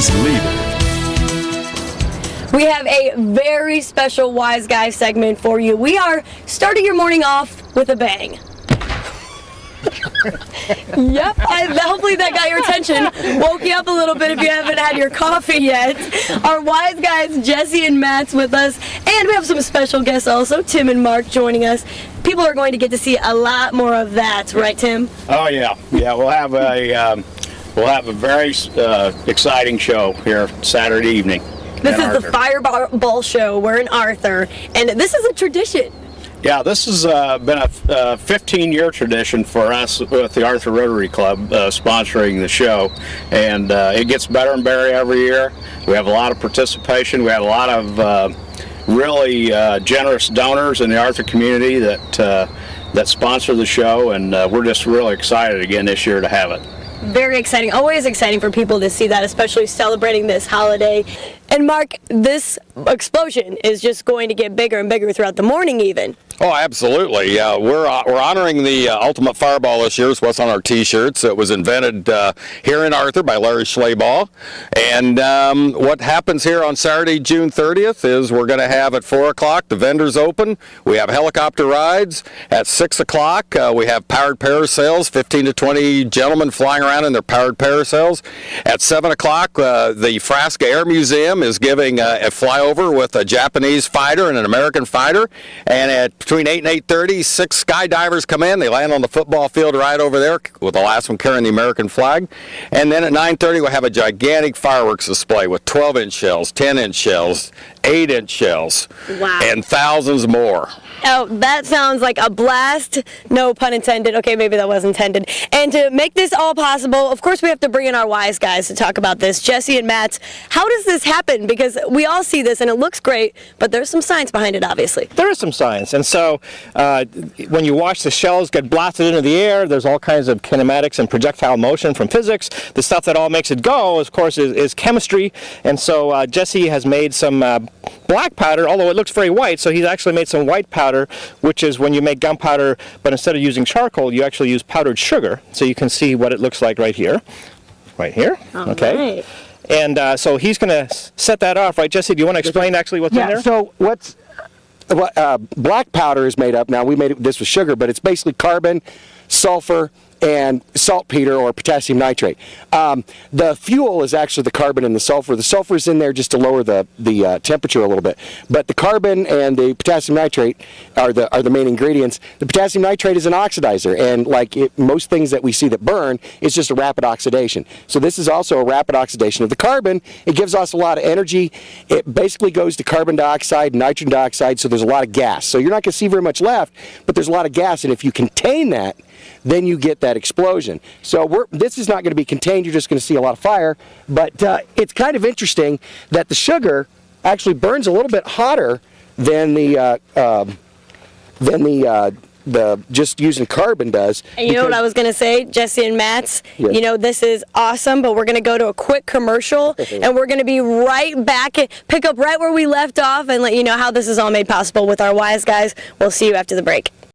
news leader. We have a very special Wise Guy segment for you. We are starting your morning off with a bang. Yep, hopefully that got your attention. Woke you up a little bit if you haven't had your coffee yet. Our Wise Guys, Jesse and Matt's with us, and we have some special guests also, Tim and Mark joining us. People are going to get to see a lot more of that, right, Tim? Oh yeah, we'll have a very exciting show here Saturday evening. This is the Fireball Show. We're in Arthur, and this is a tradition. Yeah, this has been a 15-year tradition for us with the Arthur Rotary Club sponsoring the show, and it gets better and better every year. We have a lot of participation. We have a lot of really generous donors in the Arthur community that sponsor the show, and we're just really excited again this year to have it. Very exciting. Always exciting for people to see that, especially celebrating this holiday. And Mark, this explosion is just going to get bigger and bigger throughout the morning even. Oh, absolutely. We're honoring the Ultimate Fireball this year. It's what's on our T-shirts. It was invented here in Arthur by Larry Schleybaugh. And what happens here on Saturday, June 30th, is we're going to have at 4 o'clock the vendors open. We have helicopter rides. At 6 o'clock, we have powered parasails, 15 to 20 gentlemen flying around in their powered parasails. At 7 o'clock, the Frasca Air Museum is giving a flyover with a Japanese fighter and an American fighter. And at between 8 and 8:30, 6 skydivers come in. They land on the football field right over there, with the last one carrying the American flag. And then at 9:30, we'll have a gigantic fireworks display with 12-inch shells, 10-inch shells, 8-inch shells, wow, and thousands more. Oh, that sounds like a blast. No pun intended. Okay, maybe that was intended. And to make this all possible, of course, we have to bring in our Wise Guys to talk about this. Jesse and Matt, how does this happen? Because we all see this and it looks great, but there's some science behind it, obviously. There is some science. And so when you watch the shells get blasted into the air, there's all kinds of kinematics and projectile motion from physics. The stuff that all makes it go, of course, is chemistry. And so Jesse has made some black powder, although it looks very white, so he's actually made some white powder, which is when you make gunpowder, but instead of using charcoal, you actually use powdered sugar. So you can see what it looks like right here. Right here. All okay. Right. And so he's going to set that off, right, Jesse? Do you want to explain actually what's in there? So black powder is made up. Now we made this with sugar, but it's basically carbon, sulfur, and saltpeter or potassium nitrate. The fuel is actually the carbon and the sulfur. The sulfur is in there just to lower the temperature a little bit. But the carbon and the potassium nitrate are the main ingredients. The potassium nitrate is an oxidizer, and like most things that we see that burn, it's just a rapid oxidation. So this is also a rapid oxidation of the carbon. It gives us a lot of energy. It basically goes to carbon dioxide, nitrogen dioxide, so there's a lot of gas. So you're not going to see very much left, but there's a lot of gas, and if you contain that, then you get that explosion. So this is not going to be contained. You're just going to see a lot of fire. But it's kind of interesting that the sugar actually burns a little bit hotter than the just using carbon does. And you know what I was going to say, Jesse and Matt? Yes. You know, this is awesome, but we're going to go to a quick commercial, and we're going to be right back, pick up right where we left off, and let you know how this is all made possible with our Wise Guys. We'll see you after the break.